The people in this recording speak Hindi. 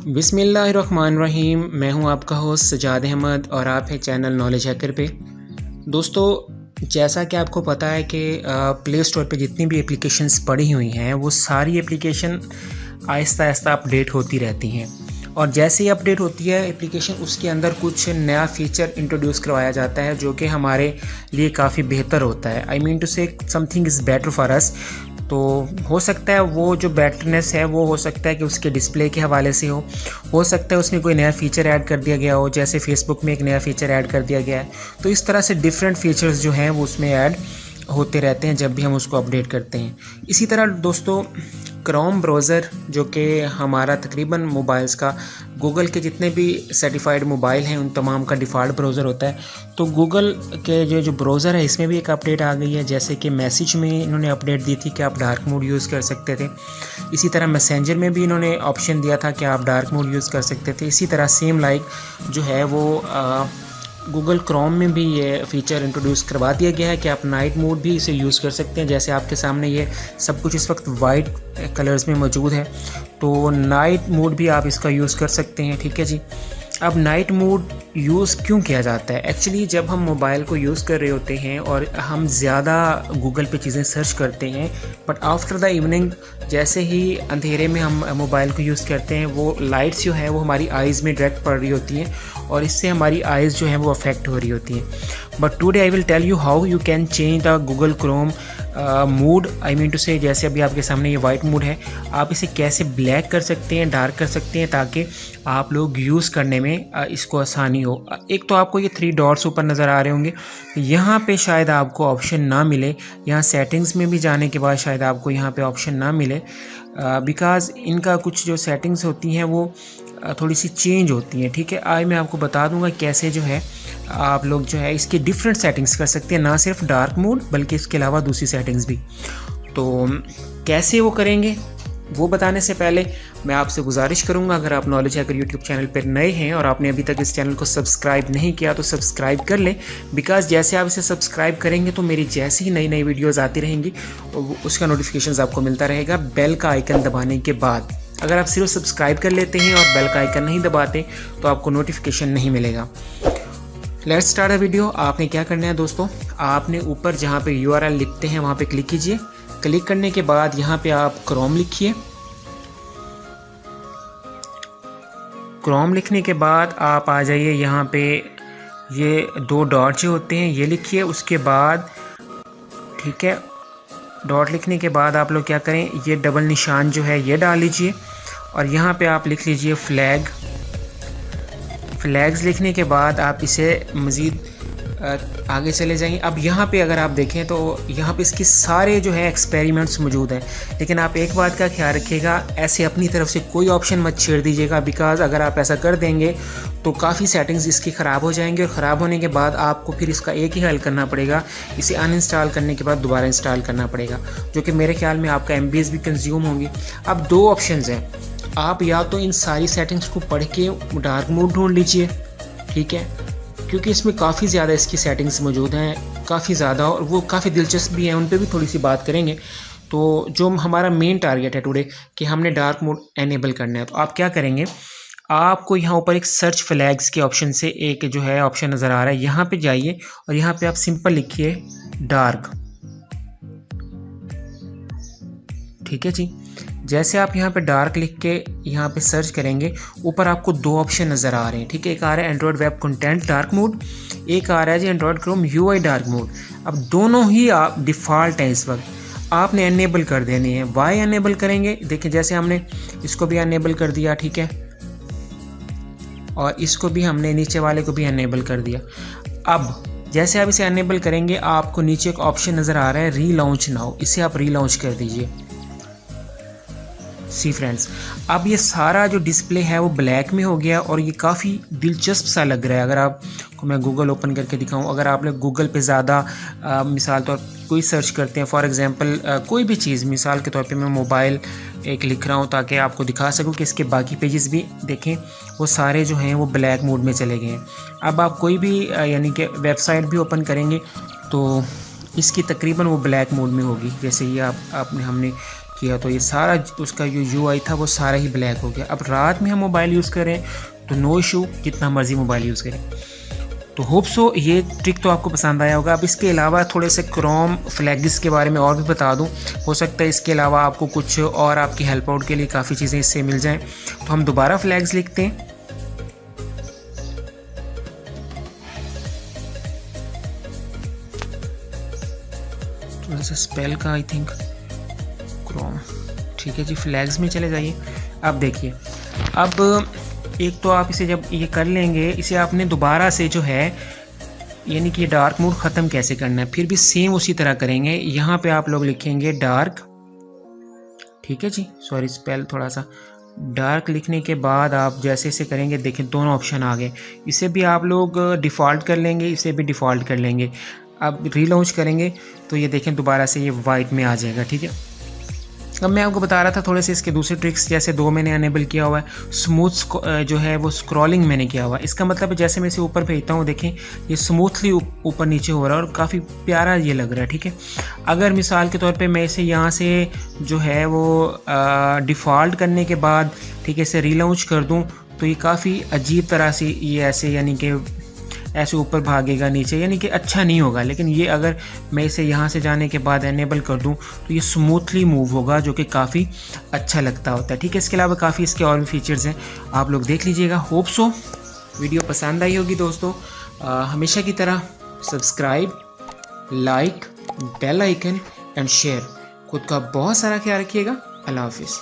बिस्मिल्लाहिर्रहमानिर्रहीम। मैं हूं आपका होस्ट सजाद अहमद और आप हैं चैनल नॉलेज हैकर पे। दोस्तों, जैसा कि आपको पता है कि प्ले स्टोर पे जितनी भी एप्लीकेशंस पड़ी हुई हैं वो सारी एप्लीकेशन आहिस्ता आहिस्ता अपडेट होती रहती हैं और जैसे ही अपडेट होती है एप्लीकेशन उसके अंदर कुछ नया फ़ीचर इंट्रोड्यूस करवाया जाता है जो कि हमारे लिए काफ़ी बेहतर होता है। I mean to say something is better for us. तो हो सकता है वो जो बेटरनेस है वो हो सकता है कि उसके डिस्प्ले के हवाले से हो सकता है उसमें कोई नया फ़ीचर ऐड कर दिया गया हो, जैसे फ़ेसबुक में एक नया फ़ीचर ऐड कर दिया गया है। तो इस तरह से डिफरेंट फ़ीचर्स जो हैं वो उसमें ऐड होते रहते हैं जब भी हम उसको अपडेट करते हैं। इसी तरह दोस्तों, क्रोम ब्राउज़र जो कि हमारा तकरीबन मोबाइल्स का गूगल के जितने भी सर्टिफाइड मोबाइल हैं उन तमाम का डिफ़ॉल्ट ब्राउज़र होता है। तो गूगल के जो ब्राउज़र है इसमें भी एक अपडेट आ गई है, जैसे कि मैसेज में इन्होंने अपडेट दी थी कि आप डार्क मोड यूज़ कर सकते थे। इसी तरह मैसेंजर में भी इन्होंने ऑप्शन दिया था कि आप डार्क मोड यूज़ कर सकते थे। इसी तरह सेम लाइक जो है वो गूगल क्रोम में भी ये फ़ीचर इंट्रोड्यूस करवा दिया गया है कि आप नाइट मोड भी इसे यूज़ कर सकते हैं। जैसे आपके सामने ये सब कुछ इस वक्त वाइट कलर्स में मौजूद है, तो नाइट मोड भी आप इसका यूज़ कर सकते हैं। ठीक है जी। अब नाइट मोड यूज़ क्यों किया जाता है? एक्चुअली जब हम मोबाइल को यूज़ कर रहे होते हैं और हम ज़्यादा गूगल पे चीज़ें सर्च करते हैं, बट आफ्टर द इवनिंग जैसे ही अंधेरे में हम मोबाइल को यूज़ करते हैं वो लाइट्स जो है वो हमारी आइज़ में डायरेक्ट पड़ रही होती हैं और इससे हमारी आइज़ जो है वो अफेक्ट हो रही होती हैं। But today I will tell you how you can change the Google Chrome mood. I mean to say जैसे अभी आपके सामने ये वाइट मूड है, आप इसे कैसे ब्लैक कर सकते हैं, डार्क कर सकते हैं ताकि आप लोग यूज़ करने में इसको आसानी हो। एक तो आपको ये 3 डॉट्स ऊपर नज़र आ रहे होंगे, यहाँ पे शायद आपको ऑप्शन ना मिले, यहाँ सेटिंग्स में भी जाने के बाद शायद आपको यहाँ पे ऑप्शन ना मिले बिकॉज़ इनका कुछ जो सेटिंग्स होती हैं वो थोड़ी सी चेंज होती हैं। ठीक है, आज मैं आपको बता दूंगा कैसे जो है आप लोग जो है इसके डिफरेंट सेटिंग्स कर सकते हैं, ना सिर्फ डार्क मोड बल्कि इसके अलावा दूसरी सेटिंग्स भी। तो कैसे वो करेंगे वो बताने से पहले मैं आपसे गुजारिश करूंगा, अगर आप नॉलेज हैकर यूट्यूब चैनल पर नए हैं और आपने अभी तक इस चैनल को सब्सक्राइब नहीं किया तो सब्सक्राइब कर लें, बिकॉज़ जैसे आप इसे सब्सक्राइब करेंगे तो मेरी जैसी ही नई नई वीडियोज़ आती रहेंगी उसका नोटिफिकेशन आपको मिलता रहेगा बेल का आइकन दबाने के बाद। अगर आप सिर्फ सब्सक्राइब कर लेते हैं और बेल का आइकन नहीं दबाते तो आपको नोटिफिकेशन नहीं मिलेगा। Let's start the video. आपने क्या करना है दोस्तों, आपने ऊपर जहाँ पे URL लिखते हैं वहाँ पे क्लिक कीजिए। क्लिक करने के बाद यहाँ पे आप क्रोम लिखिए। क्रोम लिखने के बाद आप आ जाइए यहाँ पे, ये 2 डॉट जो होते हैं ये लिखिए। उसके बाद ठीक है, डॉट लिखने के बाद आप लोग क्या करें, ये डबल निशान जो है ये डाल लीजिए और यहाँ पे आप लिख लीजिए फ्लैग। फ्लैग्स लिखने के बाद आप इसे मज़ीद आगे चले जाएंगे। अब यहाँ पे अगर आप देखें तो यहाँ पे इसके सारे जो है एक्सपेरिमेंट्स मौजूद हैं, लेकिन आप एक बात का ख्याल रखिएगा, ऐसे अपनी तरफ से कोई ऑप्शन मत छेड़ दीजिएगा, बिकॉज़ अगर आप ऐसा कर देंगे तो काफ़ी सेटिंग्स इसकी ख़राब हो जाएंगे और ख़राब होने के बाद आपको फिर इसका एक ही हल करना पड़ेगा, इसे अनइंस्टॉल करने के बाद दोबारा इंस्टॉल करना पड़ेगा, जो कि मेरे ख्याल में आपका MBs भी कंज्यूम होंगी। अब 2 ऑप्शंस हैं, आप या तो इन सारी सेटिंग्स को पढ़ के डार्क मोड ढूंढ लीजिए, ठीक है, क्योंकि इसमें काफ़ी ज़्यादा इसकी सेटिंग्स मौजूद हैं, काफ़ी ज़्यादा, और वो काफ़ी दिलचस्प भी हैं, उन पे भी थोड़ी सी बात करेंगे। तो जो हमारा मेन टारगेट है टुडे कि हमने डार्क मोड एनेबल करना है, तो आप क्या करेंगे, आपको यहाँ ऊपर एक सर्च फ्लैग्स के ऑप्शन से एक जो है ऑप्शन नज़र आ रहा है, यहाँ पे जाइए और यहाँ पे आप सिंपल लिखिए डार्क। ठीक है जी। जैसे आप यहाँ पे डार्क लिख के यहाँ पे सर्च करेंगे, ऊपर आपको 2 ऑप्शन नज़र आ रहे हैं। ठीक है, एक आ रहा है Android web content dark mode, एक आ रहा है जी Android Chrome UI dark mode. अब दोनों ही आप डिफ़ॉल्ट हैं, इस वक्त आपने एनेबल कर देने हैं। वाई एनेबल करेंगे, देखिए जैसे हमने इसको भी एनेबल कर दिया, ठीक है, और इसको भी हमने नीचे वाले को भी एनेबल कर दिया। अब जैसे आप इसे एनेबल करेंगे आपको नीचे एक ऑप्शन नज़र आ रहा है रीलॉन्च नाउ, इसे आप रीलॉन्च कर दीजिए। सी फ्रेंड्स, अब ये सारा जो डिस्प्ले है वो ब्लैक में हो गया और ये काफ़ी दिलचस्प सा लग रहा है। अगर आपको मैं गूगल ओपन करके दिखाऊं, अगर आप लोग गूगल पे ज़्यादा मिसाल तौर कोई सर्च करते हैं, फॉर एग्जांपल कोई भी चीज़, मिसाल के तौर पे मैं मोबाइल एक लिख रहा हूं ताकि आपको दिखा सकूं कि इसके बाकी पेजेस भी देखें, वो सारे जो हैं वो ब्लैक मोड में चले गए हैं। अब आप कोई भी यानी कि वेबसाइट भी ओपन करेंगे तो इसकी तकरीबन वो ब्लैक मोड में होगी। जैसे ये हमने किया तो ये सारा उसका जो UI था वो सारा ही ब्लैक हो गया। अब रात में हम मोबाइल यूज़ करें तो नो इशू, जितना मर्जी मोबाइल यूज़ करें। तो होप सो ये ट्रिक तो आपको पसंद आया होगा। अब इसके अलावा थोड़े से क्रोम फ्लैग्स के बारे में और भी बता दूं, हो सकता है इसके अलावा आपको कुछ और आपकी हेल्प आउट के लिए काफ़ी चीज़ें इससे मिल जाएं। तो हम दोबारा फ्लैग्स लिखते हैं। थोड़ा सा स्पेल का आई थिंक क्रोम, ठीक है जी। फ्लैग्स में चले जाइए। अब देखिए, अब एक तो आप इसे जब ये कर लेंगे, इसे आपने दोबारा से जो है यानी कि डार्क मोड ख़त्म कैसे करना है, फिर भी सेम उसी तरह करेंगे। यहाँ पे आप लोग लिखेंगे डार्क, ठीक है जी, सॉरी स्पेल थोड़ा सा, डार्क लिखने के बाद आप जैसे इसे करेंगे, देखें दोनों ऑप्शन आ गए। इसे भी आप लोग डिफ़ॉल्ट कर लेंगे, इसे भी डिफ़ॉल्ट कर लेंगे। अब रीलॉन्च करेंगे तो ये देखें दोबारा से ये वाइट में आ जाएगा, ठीक है। अब मैं आपको बता रहा था थोड़े से इसके दूसरे ट्रिक्स, जैसे 2 मैंने अनेबल किया हुआ है, स्मूथ जो है वो स्क्रॉलिंग मैंने किया हुआ है। इसका मतलब है जैसे मैं इसे ऊपर भेजता हूँ, देखें ये स्मूथली ऊपर नीचे हो रहा है और काफ़ी प्यारा ये लग रहा है, ठीक है। अगर मिसाल के तौर पे मैं इसे यहाँ से जो है वो डिफ़ॉल्ट करने के बाद, ठीक है, इसे रीलॉन्च कर दूँ तो ये काफ़ी अजीब तरह से ये ऐसे यानी कि ऐसे ऊपर भागेगा नीचे, यानी कि अच्छा नहीं होगा। लेकिन ये अगर मैं इसे यहाँ से जाने के बाद एनेबल कर दूँ तो ये स्मूथली मूव होगा, जो कि काफ़ी अच्छा लगता होता है, ठीक है। इसके अलावा काफ़ी इसके और भी फीचर्स हैं, आप लोग देख लीजिएगा। होप सो वीडियो पसंद आई होगी दोस्तों। हमेशा की तरह subscribe, like, bell icon and share. खुद का बहुत सारा ख्याल रखिएगा। अल्लाह हाफिज़।